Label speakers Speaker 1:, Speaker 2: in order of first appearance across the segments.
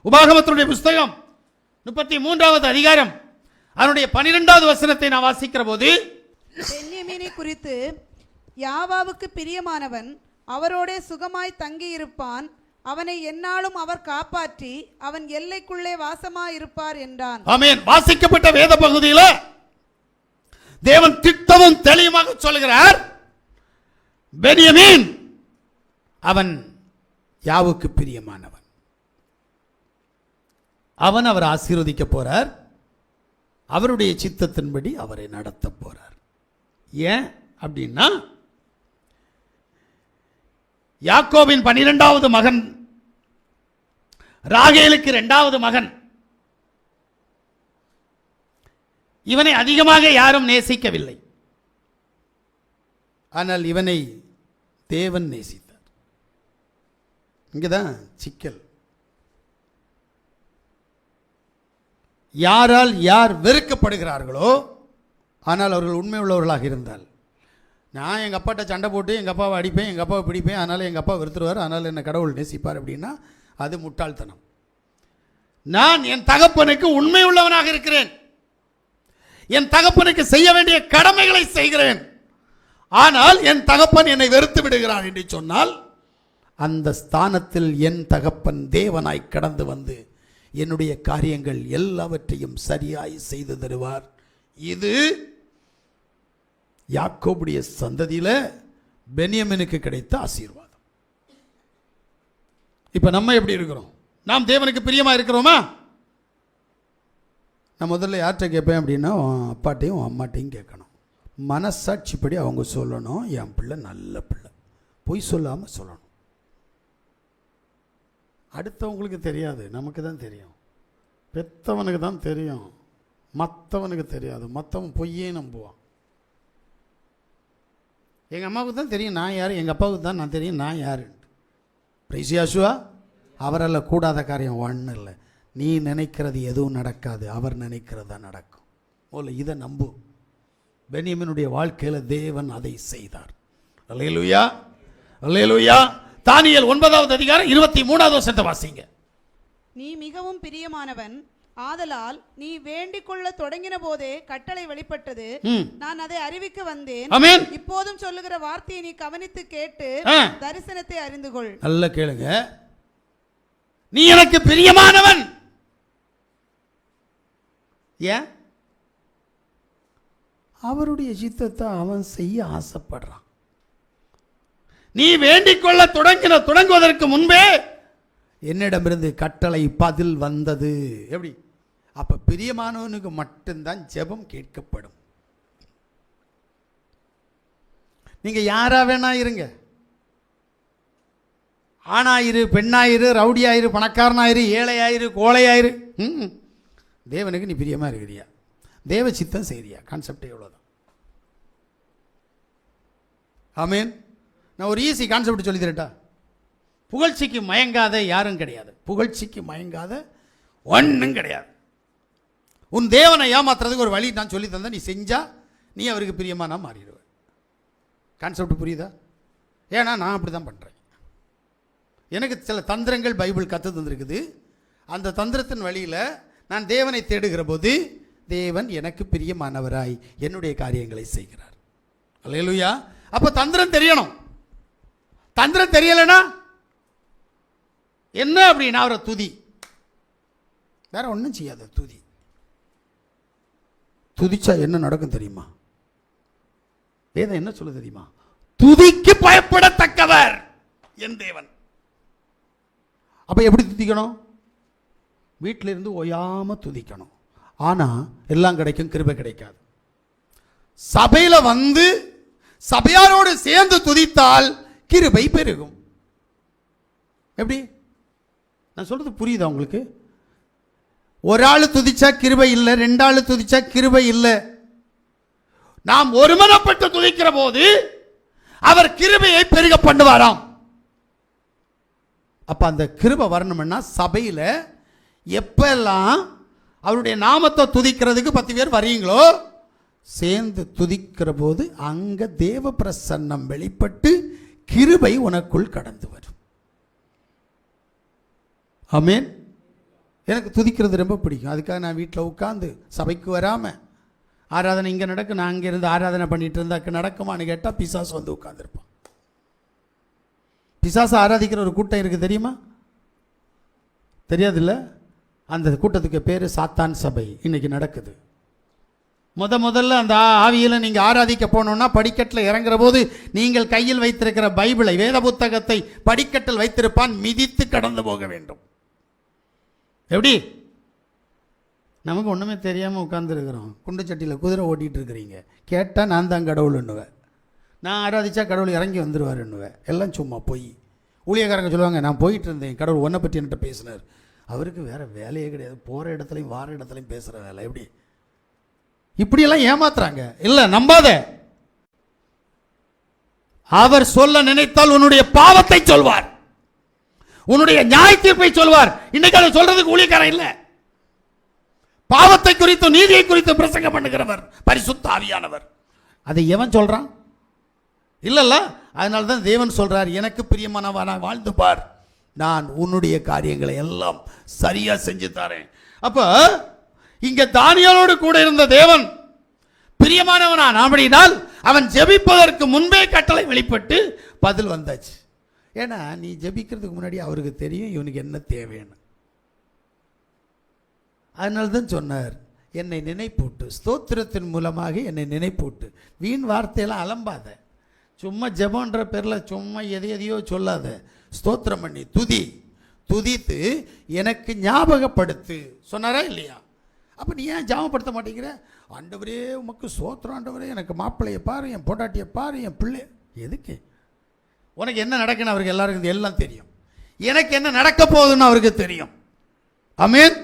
Speaker 1: உபாகமத்தினுடைய புஸ்தகம் 33வது அதிகாரம் அதனுடைய 12வது வசனத்தை நான் வாசிக்கிற போது,
Speaker 2: பென்யமீனை குறித்து, யாவாவுக்கு பிரியமானவன் அவரோடே சுகமாய் தங்கியிருப்பான், அவனை எந்நாளும் அவர் காப்பாற்றி அவன் எல்லைக்குள்ளே வாசமாயிருப்பார் என்றான்.
Speaker 1: ஆமென். வாசிக்கப்பட்ட வேத பகுதியில் தேவன் திட்டமும் தெளிவாக சொல்கிறார், பென்யமீன் அவன் யாவுக்கு பிரியமானவன், அவன் அவர் ஆசீர்வதிக்க போறார், அவருடைய சித்தத்தின்படி அவரை நடத்த போறார். ஏன் அப்படின்னா, யாக்கோபின் 12வது மகன் ராகேலுக்கு 2வது மகன், இவனை அதிகமாக யாரும் நேசிக்கவில்லை. ஆனால் இவனை தேவன் நேசித்தார். இங்கதான் சிக்கல். யாரால் யார் வெறுக்கப்படுகிறார்களோ, ஆனால் அவர்கள் உண்மை உள்ளவர்களாக இருந்தால், நான் எங்கள் அப்பாட்ட சண்டை போட்டு எங்கள் அப்பாவை அடிப்பேன், எங்கள் அப்பாவை பிடிப்பேன், அதனால் எங்கள் அப்பா வெறுத்துருவார், அதனால் என்னை கடவுள் நேசிப்பார் அப்படின்னா அது முட்டாள்தனம். நான் என் தகப்பனுக்கு உண்மை உள்ளவனாக இருக்கிறேன், என் தகப்பனுக்கு செய்ய வேண்டிய கடமைகளை செய்கிறேன், ஆனால் என் தகப்பன் என்னை வெறுத்து விடுகிறான் என்று சொன்னால், அந்த ஸ்தானத்தில் என் தகப்பன் தேவனாய் கடந்து வந்து என்னுடைய காரியங்கள் எல்லாவற்றையும் சரியாய் செய்து தருவார். இது யாக்கோபுடைய சந்ததியில பென்யமீனுக்கு கிடைத்த ஆசீர்வாதம். இப்ப நம்ம எப்படி இருக்கிறோம்? நாம் தேவனுக்கு பிரியமா இருக்கிறோமா? நான் முதல்ல யார்கிட்ட கேட்பேன் அப்படின்னா, அப்பாட்டையும் அம்மாட்டையும் கேட்கணும். மனசாட்சிப்படி அவங்க சொல்லணும், என் பிள்ளை நல்ல பிள்ளை, பொய் சொல்லாமல் சொல்லணும். அடுத்தவங்களுக்கு தெரியாது, நமக்கு தான் தெரியும். பெத்தவனுக்கு தான் தெரியும், மற்றவனுக்கு தெரியாது. மற்றவன் பொய்யே நம்புவான். எங்கள் அம்மாவுக்கு தான் தெரியும் நான் யார், எங்கள் அப்பாவுக்கு தான் நான் தெரியும் நான் யார். பிரைசியாசுவா, அவரால் கூடாத காரியம் ஒன்றும் இல்லை. நீ நினைக்கிறது எதுவும் நடக்காது, அவர் நினைக்கிறது தான் நடக்கும். போல இதை நம்பு. பென்யமீனுடைய வாழ்க்கையில் தேவன் அதை செய்தார். அல்லேலூயா, அல்லேலூயா. தானியேல் 9வது அதிகாரம் 23வது வசனத்தை வாசிங்க.
Speaker 2: நீ மிகவும் பிரியமானவன், ஆதலால் நீ வேண்டிக் கொள்ள தொடங்கின போதே கட்டளை வெளிப்பட்டது, நான் அதை அறிவிக்க வந்தேன்.
Speaker 1: ஆமென்.
Speaker 2: இப்போதும் சொல்லுகிற வார்த்தையை நீ கவனித்து கேட்டு தரிசனத்தை அறிந்து கொள்.
Speaker 1: நல்ல கேளுங்க. நீ எனக்கு பிரியமானவன். ஏன்? அவருடைய சித்தத்தை அவன் செய்ய ஆசைப்படுறான். நீ வேண்டிக் கொள்ள தொடங்குவதற்கு முன்பே என்னிடமிருந்து கட்டளை பதில் வந்தது. எப்படி? அப்ப பிரியமானவனுக்கு மட்டும்தான் ஜெபம் கேட்கப்படும். நீங்க யாரா வேணா இருங்க, ஆணாயிரு, பெண்ணாயிரு, ரவுடியாயிரு, பணக்காரனாயிரு, ஏழையாயிரு, கோழையாயிரு, தேவனுக்கு நீ பிரியமா இருக்கிறியா, தேவ சித்தம் செய்றியா, கான்செப்ட் எவ்வளவுதான். ஆமேன். நான் ஒரு ஈஸி கான்செப்ட் சொல்லி தரட்டா? புகழ்ச்சிக்கு மயங்காத யாரும் கிடையாது, புகழ்ச்சிக்கு மயங்காத ஒன்றும் கிடையாது. உன் தேவனை ஏமாத்துறதுக்கு ஒரு வழி நான் சொல்லி தந்தேன், நீ செஞ்சா நீ அவருக்கு பிரியமா நான் மாறிடுவேன். கான்செப்ட் புரியுதா? ஏன்னா நான் அப்படி தான் பண்ணுறேன். எனக்கு சில தந்திரங்கள் பைபிள் கற்று தந்திருக்குது. அந்த தந்திரத்தின் வழியில் நான் தேவனை தேடுகிற போது தேவன் எனக்கு பிரியமானவராய் என்னுடைய காரியங்களை செய்கிறார். அல்லேலூயா. அப்போ தந்திரம் தெரியணும். தந்திரம் தெரியலைன்னா என்ன அப்படின்னா அவரை துதி, வேற ஒன்றும் செய்யாத, துதி. துதிச்சா என்ன நடக்கும் தெரியுமா? வேதம் என்ன சொல்ல தெரியுமா? துதிக்கு பயப்படத்தக்கவர் என் தேவன். அப்ப எப்படி துதிக்கணும்? வீட்டில இருந்து ஓயாம துதிக்கணும். ஆனா எல்லாம் கிடைக்கும், கிருபை கிடைக்காது. சபையில வந்து சபையாரோடு சேர்ந்து துதித்தால் கிருபை பெருகும். எப்படி? நான் சொல்றது புரியுதா உங்களுக்கு? ஒரு ஆள் துதிச்சா கிருபை இல்லை, 2 ஆள் துதிச்சா கிருபை இல்லை. நாம் ஒருமனப்பட்டு துதிக்கிற போது அவர் கிருபையை பெருக பண்ணுவாராம். அப்ப அந்த கிருபை வரணும்னா சபையில எப்பெல்லாம் அவருடைய நாமத்தை துதிக்கிறதுக்கு 10 பேர் வரீங்களோ, சேர்ந்து துதிக்கிற போது அங்க தேவ பிரசன்னம் வெளிப்பட்டு கிருபை உனக்குள் கடந்து வரும். ஆமென். எனக்கு துதிக்கிறது ரொம்ப பிடிக்கும். அதுக்காக நான் வீட்டில் உட்காந்து சபைக்கு வராமல் ஆராதனை இங்கே நடக்கும், நான் அங்கே இருந்து ஆராதனை பண்ணிட்டு இருந்தாக்க நடக்குமான்னு கேட்டால் பிசாசு வந்து உட்காந்துருப்பான். பிசாசு ஆராதிக்கிற ஒரு கூட்டம் இருக்குது தெரியுமா? தெரியாதுல்ல? அந்த கூட்டத்துக்கு பேர் சாத்தான் சபை. இன்னைக்கு நடக்குது. முதல்ல அந்த ஆவியில் நீங்கள் ஆராதிக்க போனோன்னா படிக்கட்டில் இறங்குற போது நீங்கள் கையில் வைத்திருக்கிற பைபிளை, வேத புத்தகத்தை படிக்கட்டில் வைத்திருப்பான், மிதித்து கடந்து போக வேண்டும். எப்படி? நமக்கு ஒன்றுமே தெரியாமல் உட்காந்துருக்குறோம். குண்டு சட்டியில் குதிரை ஓட்டிகிட்டு இருக்கிறீங்க. கேட்டால் நான் தான் கடவுள்ன்னுவேன். நான் ஆராதிச்சா கடவுள் இறங்கி வந்துடுவாருன்னுவேன். எல்லாம் சும்மா போய். ஊழியக்காரங்க சொல்லுவாங்க, நான் போயிட்டு இருந்தேன், கடவுள் ஒன்றை பற்றி என்கிட்ட பேசினார். அவருக்கு வேறு வேலையே கிடையாது, போகிற இடத்துலையும் வார இடத்துலையும் பேசுகிற வேலை. எப்படி? இப்படியெல்லாம் ஏமாத்துறாங்க. இல்லை, நம்பாத. அவர் சொல்ல நினைத்தால் உன்னுடைய பாவத்தை சொல்வார், உன்னுடைய நியாய தீர்ப்பை சொல்வார். இன்னைக்கு அதை சொல்றதுக்கு ஊழியக்காரன் இல்லை. பாவத்தை குறித்து நீதியை குறித்து பிரசங்கம் பண்ணுகிறவர் பரிசுத்த ஆவியானவர். அதை எவன் சொல்றான்? இல்லல்ல. அதனால தான் தேவன் சொல்றார், எனக்கு பிரியமானவனா வாழ்ந்து பார், நான் உன்னுடைய காரியங்களை எல்லாம் சரியா செஞ்சு தரேன். அப்ப இங்க தானியேலோடு கூட இருந்த தேவன் பிரியமானவனான் அப்படினால் அவன் ஜெபிப்பதற்கு முன்பே கட்டளை வெளிப்பட்டு பதில் வந்தாச்சு. ஏன்னா நீ ஜெபிக்கிறதுக்கு முன்னாடி அவருக்கு தெரியும் இவனுக்கு என்ன தேவைன்னு. அதனால தான் சொன்னார், என்னை நினைப்பூட்டு, ஸ்தோத்திரத்தின் மூலமாக என்னை நினைப்பூட்டு. வீண் வார்த்தையெல்லாம் அலம்பாத. சும்மா ஜெபன்ற பேரில் சும்மா எதையோ சொல்லாத. ஸ்தோத்திரம் பண்ணி துதித்து எனக்கு ஞாபகப்படுத்து சொன்னாரா இல்லையா? அப்போ நீ ஏன் ஞாபகப்படுத்த மாட்டேங்கிற? ஆண்டவரே உமக்கு ஸ்தோத்திரம், ஆண்டவரே எனக்கு மாப்பிள்ளையை பாரு, என் பொண்டாட்டியை பாரு, என் பிள்ளை. எதுக்கு? உனக்கு என்ன நடக்குன்னு அவருக்கு எல்லாருக்கும் எல்லாம் தெரியும். எனக்கு என்ன நடக்க போகுதுன்னு அவருக்கு தெரியும். ஆமென்.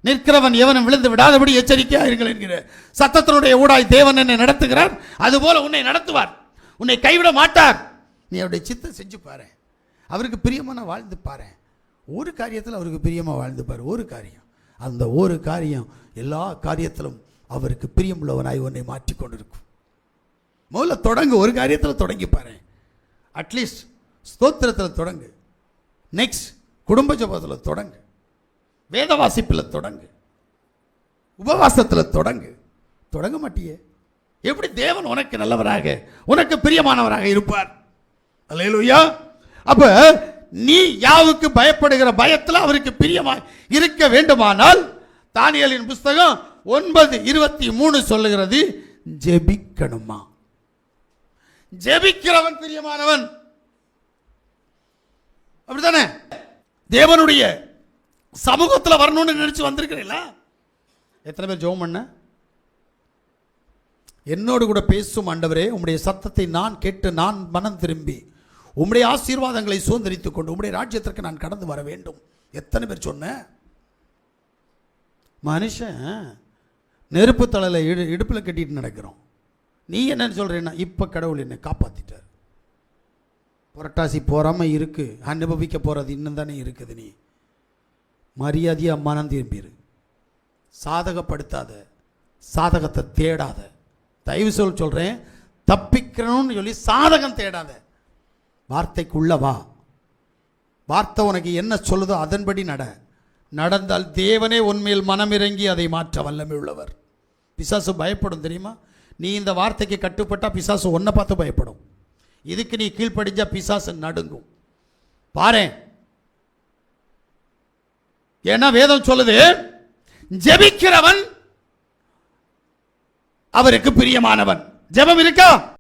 Speaker 1: நிற்கிறவன் எவனும் விழுந்து விடாதபடி எச்சரிக்கையாக இருங்கள் என்கிற சத்தத்தினுடைய ஊடாய் தேவன் என்னை நடத்துகிறார். அதுபோல உன்னை நடத்துவார், உன்னை கைவிட மாட்டார். நீ அவருடைய சித்தம் செஞ்சு பாரு, அவருக்கு பிரியமான வாழ்ந்து பாரு. ஒரு காரியத்தில் அவருக்கு பிரியமாக வாழ்ந்து பாரு. ஒரு காரியம், அந்த ஒரு காரியம் எல்லா காரியத்திலும் அவருக்கு பிரியமுள்ளவனாய் உன்னை மாற்றி கொண்டிருக்கும். முதல்ல தொடங்கு, ஒரு காரியத்தில் தொடங்கி பாரு. அட்லீஸ்ட் ஸ்தோத்திரத்தில் தொடங்கு. நெக்ஸ்ட் குடும்ப ஜெபத்தில் தொடங்கு, வேத வாசிப்பில் தொடங்கு, உபவாசத்தில் தொடங்க மாட்டியே. எப்படி தேவன் உனக்கு நல்லவராக, உனக்கு பிரியமானவராக இருப்பார்? அல்லேலூயா. அப்ப நீ யாவுக்கு பயப்படுகிற பயத்தில் அவருக்கு பிரியமாய் இருக்க வேண்டுமானால் தானியேலின் புஸ்தகம் 9:23 சொல்லுகிறது, ஜெபிக்கணுமா? ஜெபிக்கிறவன் பிரியமானவன். அப்படித்தானே? தேவனுடைய சமூகத்தில் வரணும்னு நினைச்சு வந்திருக்கிறீங்களா? எத்தனை பேர் ஜெபம் பண்ண? என்னோடு கூட பேசும் ஆண்டவரே, உம்முடைய சத்தத்தை நான் கேட்டு நான் மனம் திரும்பி உம்முடைய ஆசீர்வாதங்களை சுதந்திரித்துக் கொண்டு உம்முடைய ராஜ்யத்திற்கு நான் கடந்து வர வேண்டும். எத்தனை பேர் சொன்ன? மனுஷன் நெருப்பு தலையில் இடுப்பில் கட்டிட்டு நடக்கிறோம். நீ என்னன்னு சொல்றேன்னா, இப்போ கடவுள் என்னை காப்பாற்றிட்டார். புரட்டாசி போறாமல் இருக்கு, அனுபவிக்க போகிறது இன்னும் தானே இருக்குது. நீ மரியாதையாக மனம் திரும்பிடு. சாதகப்படுத்தாத, சாதகத்தை தேடாத. தயவு சொல்றேன், தப்பிக்கணும்னு சொல்லி சாதகம் தேடாத. வார்த்தைக்குள்ள வா. வார்த்தை உனக்கு என்ன சொல்லுதோ அதன்படி நடந்தால் தேவனே உன்மேல் மனமிறங்கி அதை மாற்ற வல்லமை உள்ளவர். பிசாசு பயப்படும் தெரியுமா? நீ இந்த வார்த்தைக்கு கட்டுப்பட்டா பிசாசு உன்னை பார்த்து பயப்படும். இதுக்கு நீ கீழ்ப்படிஞ்சா பிசாசு நடுங்கும். பாரு, ஏன்னா வேதம் சொல்லுது, ஜெபிக்கிறவன் அவருக்கு பிரியமானவன். ஜெபம் இருக்கா?